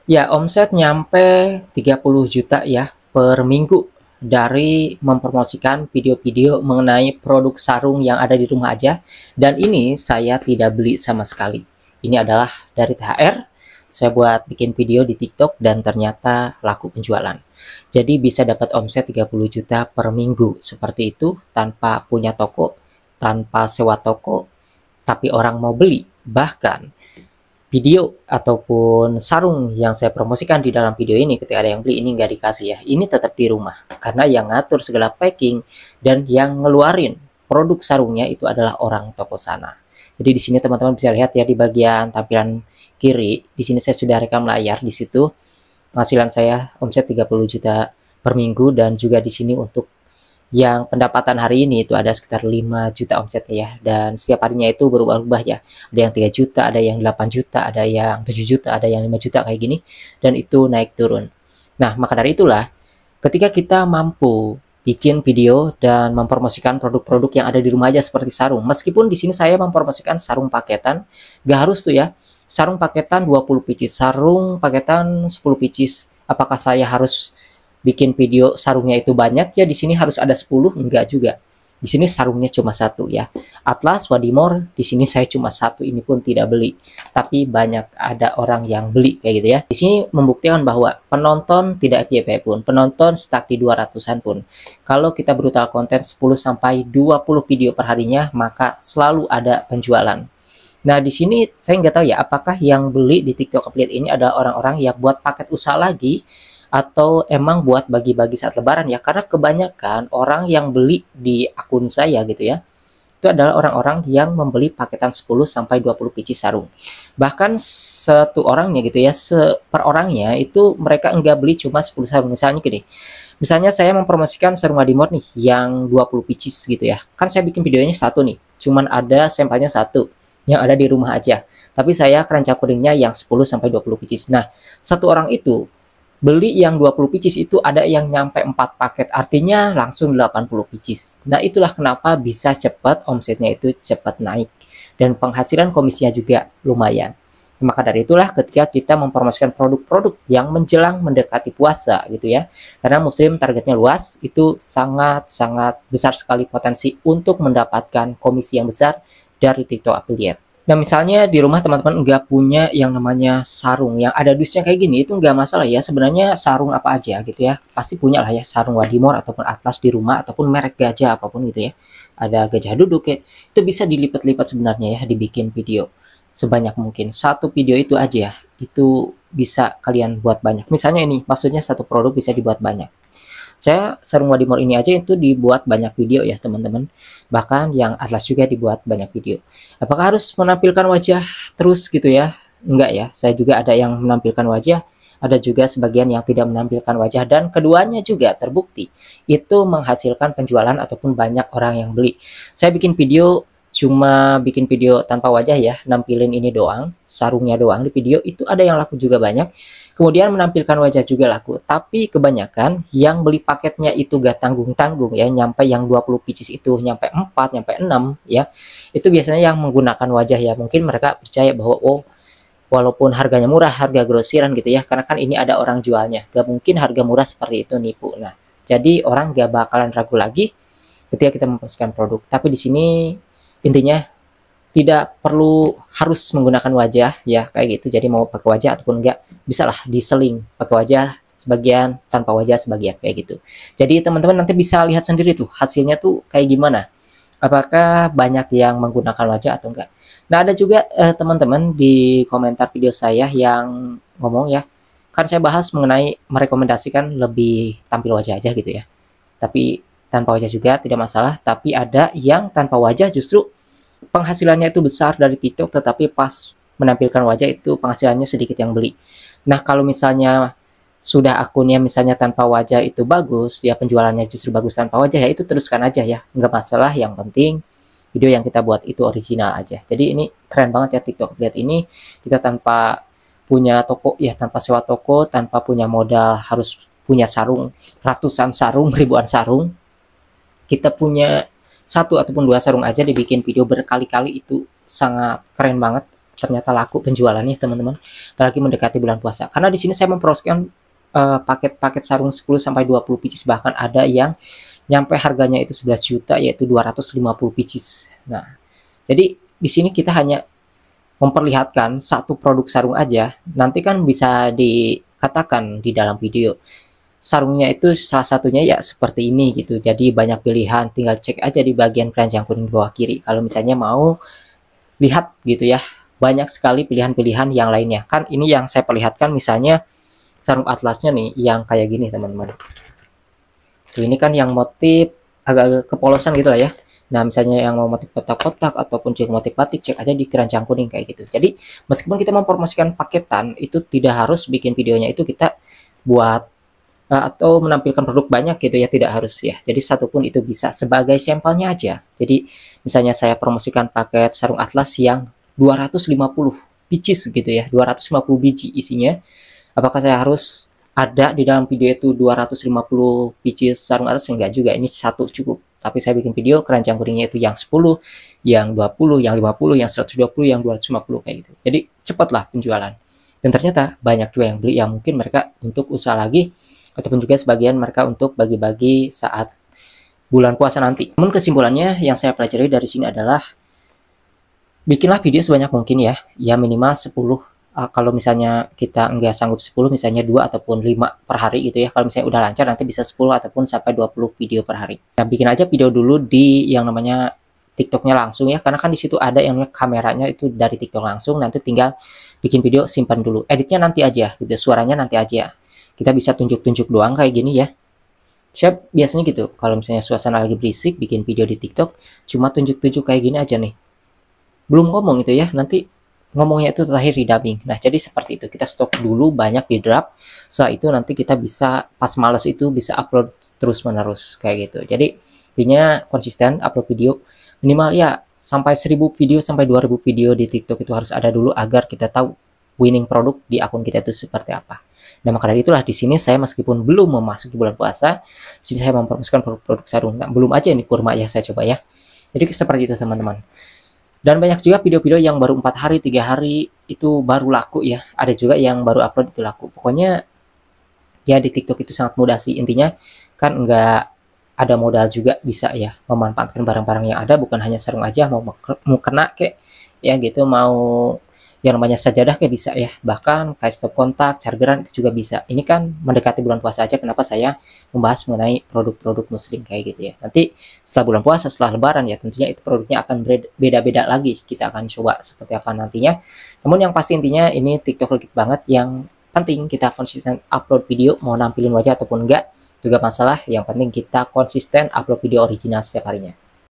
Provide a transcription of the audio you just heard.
Ya, omset nyampe 30 juta ya per minggu dari mempromosikan video-video mengenai produk sarung yang ada di rumah aja. Dan ini saya tidak beli sama sekali. Ini adalah dari THR. Saya buat bikin video di TikTok dan ternyata laku penjualan. Jadi bisa dapat omset 30 juta per minggu. Seperti itu tanpa punya toko, tanpa sewa toko, tapi orang mau beli. Bahkan video ataupun sarung yang saya promosikan di dalam video ini ketika ada yang beli ini nggak dikasih ya, ini tetap di rumah karena yang ngatur segala packing dan yang ngeluarin produk sarungnya itu adalah orang toko sana. Jadi di sini teman-teman bisa lihat ya di bagian tampilan kiri, di sini saya sudah rekam layar, di situ penghasilan saya omset 30 juta per minggu, dan juga di sini untuk yang pendapatan hari ini itu ada sekitar 5 juta omsetnya ya, dan setiap harinya itu berubah-ubah ya, ada yang 3 juta, ada yang 8 juta, ada yang 7 juta, ada yang 5 juta kayak gini, dan itu naik turun. Nah, maka dari itulah ketika kita mampu bikin video dan mempromosikan produk-produk yang ada di rumah aja seperti sarung, meskipun di sini saya mempromosikan sarung paketan, gak harus tuh ya sarung paketan 20 pieces, sarung paketan 10 pieces, apakah saya harus bikin video sarungnya itu banyak ya di sini harus ada 10? Enggak juga. Di sini sarungnya cuma satu ya. Atlas Wadimor di sini saya cuma satu, ini pun tidak beli. Tapi banyak ada orang yang beli kayak gitu ya. Di sini membuktikan bahwa penonton tidak FYP pun, penonton stuck di 200-an pun. Kalau kita brutal konten 10 sampai 20 video per harinya, maka selalu ada penjualan. Nah, di sini saya nggak tahu ya, apakah yang beli di TikTok Affiliate ini adalah orang-orang yang buat paket usaha lagi atau emang buat bagi-bagi saat lebaran ya, karena kebanyakan orang yang beli di akun saya gitu ya itu adalah orang-orang yang membeli paketan 10 sampai 20 biji sarung. Bahkan satu orangnya gitu ya, per orangnya itu mereka enggak beli cuma 10 sarung. Misalnya gini, misalnya saya mempromosikan sarung Adimor nih yang 20 pieces gitu ya, kan saya bikin videonya satu nih, cuman ada sampelnya satu yang ada di rumah aja, tapi saya keranjang kuningnya yang 10 sampai 20 pieces. Nah, satu orang itu beli yang 20 pieces itu ada yang nyampe 4 paket, artinya langsung 80 pieces. Nah, itulah kenapa bisa cepat omsetnya itu cepat naik dan penghasilan komisinya juga lumayan. Maka dari itulah ketika kita mempromosikan produk-produk yang menjelang mendekati puasa gitu ya, karena muslim targetnya luas, itu sangat-sangat besar sekali potensi untuk mendapatkan komisi yang besar dari TikTok Affiliate. Nah, misalnya di rumah teman-teman nggak punya yang namanya sarung yang ada dusnya kayak gini, itu nggak masalah ya. Sebenarnya sarung apa aja gitu ya, pasti punya lah ya sarung Wadimor ataupun Atlas di rumah, ataupun merek gajah apapun gitu ya. Ada gajah duduk ya, itu bisa dilipat-lipat sebenarnya ya, dibikin video sebanyak mungkin. Satu video itu aja ya, itu bisa kalian buat banyak. Misalnya ini, maksudnya satu produk bisa dibuat banyak. Saya sarung Wadimor ini aja itu dibuat banyak video ya teman-teman. Bahkan yang Atlas juga dibuat banyak video. Apakah harus menampilkan wajah terus gitu ya? Enggak ya, saya juga ada yang menampilkan wajah, ada juga sebagian yang tidak menampilkan wajah, dan keduanya juga terbukti itu menghasilkan penjualan ataupun banyak orang yang beli. Saya bikin video cuma bikin video tanpa wajah ya, nampilin ini doang, sarungnya doang di video, itu ada yang laku juga banyak. Kemudian menampilkan wajah juga laku, tapi kebanyakan yang beli paketnya itu gak tanggung-tanggung ya, nyampe yang 20 pieces itu nyampe 4, nyampe 6 ya. Itu biasanya yang menggunakan wajah ya, mungkin mereka percaya bahwa oh, walaupun harganya murah, harga grosiran gitu ya, karena kan ini ada orang jualnya, gak mungkin harga murah seperti itu nipu. Nah, jadi orang gak bakalan ragu lagi ketika kita mempromosikan produk. Tapi di sini intinya tidak perlu harus menggunakan wajah ya kayak gitu. Jadi mau pakai wajah ataupun enggak, bisa lah diseling pakai wajah sebagian, tanpa wajah sebagian kayak gitu. Jadi teman-teman nanti bisa lihat sendiri tuh hasilnya tuh kayak gimana, apakah banyak yang menggunakan wajah atau enggak. Nah, ada juga teman-teman di komentar video saya yang ngomong ya, kan saya bahas mengenai merekomendasikan lebih tampil wajah aja gitu ya, tapi tanpa wajah juga tidak masalah. Tapi ada yang tanpa wajah justru penghasilannya itu besar dari TikTok, tetapi pas menampilkan wajah itu penghasilannya sedikit yang beli. Nah, kalau misalnya sudah akunnya misalnya tanpa wajah itu bagus, ya penjualannya justru bagus tanpa wajah, ya itu teruskan aja ya, nggak masalah. Yang penting video yang kita buat itu original aja. Jadi ini keren banget ya TikTok. Lihat ini, kita tanpa punya toko ya, tanpa sewa toko, tanpa punya modal harus punya sarung, ratusan sarung, ribuan sarung, kita punya satu ataupun dua sarung aja dibikin video berkali-kali, itu sangat keren banget. ternyata laku penjualannya teman-teman, apalagi mendekati bulan puasa. Karena di sini saya mempromosikan paket-paket sarung 10 sampai 20 pieces, bahkan ada yang nyampe harganya itu 11 juta yaitu 250 pieces. Nah, jadi di sini kita hanya memperlihatkan satu produk sarung aja. Nanti kan bisa dikatakan di dalam video sarungnya itu salah satunya ya seperti ini gitu. Jadi banyak pilihan, tinggal cek aja di bagian keranjang kuning bawah kiri. Kalau misalnya mau lihat gitu ya, banyak sekali pilihan-pilihan yang lainnya. Kan ini yang saya perlihatkan misalnya sarung atlasnya nih yang kayak gini teman-teman. Tuh, ini kan yang motif agak-agak kepolosan gitu lah ya. Nah, misalnya yang mau motif kotak-kotak ataupun juga motif batik, cek aja di keranjang kuning kayak gitu. Jadi, meskipun kita mempromosikan paketan, itu tidak harus bikin videonya itu kita buat atau menampilkan produk banyak gitu ya, tidak harus ya. Jadi, satu pun itu bisa sebagai sampelnya aja. Jadi, misalnya saya promosikan paket sarung atlas yang 250 pieces gitu ya, 250 biji isinya. Apakah saya harus ada di dalam video itu 250 pieces sarung atlas? Enggak juga, ini satu cukup. Tapi saya bikin video keranjang kuningnya itu yang 10, yang 20, yang 50, yang 120, yang 250 kayak gitu. Jadi cepatlah penjualan. Dan ternyata banyak juga yang beli, yang mungkin mereka untuk usaha lagi ataupun juga sebagian mereka untuk bagi-bagi saat bulan puasa nanti. Namun kesimpulannya yang saya pelajari dari sini adalah bikinlah video sebanyak mungkin ya, ya minimal 10. Kalau misalnya kita nggak sanggup 10, misalnya 2 ataupun 5 per hari gitu ya. Kalau misalnya udah lancar nanti bisa 10 ataupun sampai 20 video per hari. Nah, bikin aja video dulu di yang namanya TikToknya langsung ya, karena kan di situ ada yang kameranya itu dari TikTok langsung. Nanti tinggal bikin video, simpan dulu. Editnya nanti aja gitu, suaranya nanti aja. Kita bisa tunjuk-tunjuk doang kayak gini ya. Saya biasanya gitu, kalau misalnya suasana lagi berisik, bikin video di TikTok, cuma tunjuk-tunjuk kayak gini aja nih. Belum ngomong itu ya, nanti ngomongnya itu terakhir di dubbing. Nah, jadi seperti itu. Kita stop dulu banyak di draft. Setelah itu nanti kita bisa pas males itu bisa upload terus-menerus kayak gitu. Jadi intinya konsisten upload video minimal ya sampai 1000 video sampai 2000 video di TikTok itu harus ada dulu agar kita tahu winning produk di akun kita itu seperti apa. Nah, maka dari itulah di sini saya meskipun belum memasuki bulan puasa, sini saya mempromosikan produk-produk sarung. Nah, belum aja ini kurma ya saya coba ya. Jadi seperti itu teman-teman. Dan banyak juga video-video yang baru 4 hari, 3 hari itu baru laku ya. Ada juga yang baru upload itu laku. Pokoknya ya di TikTok itu sangat mudah sih. Intinya kan nggak ada modal juga bisa ya memanfaatkan barang-barang yang ada. Bukan hanya sarung aja, mau kena kayak ya gitu, mau yang namanya sajadah kayak bisa ya. Bahkan kayak stop kontak, chargeran itu juga bisa. Ini kan mendekati bulan puasa aja, kenapa saya membahas mengenai produk-produk muslim kayak gitu ya. Nanti setelah bulan puasa, setelah lebaran ya tentunya itu produknya akan beda-beda lagi. Kita akan coba seperti apa nantinya. Namun yang pasti intinya ini TikTok legit banget. Yang penting kita konsisten upload video, mau nampilin wajah ataupun enggak juga masalah. Yang penting kita konsisten upload video original setiap harinya.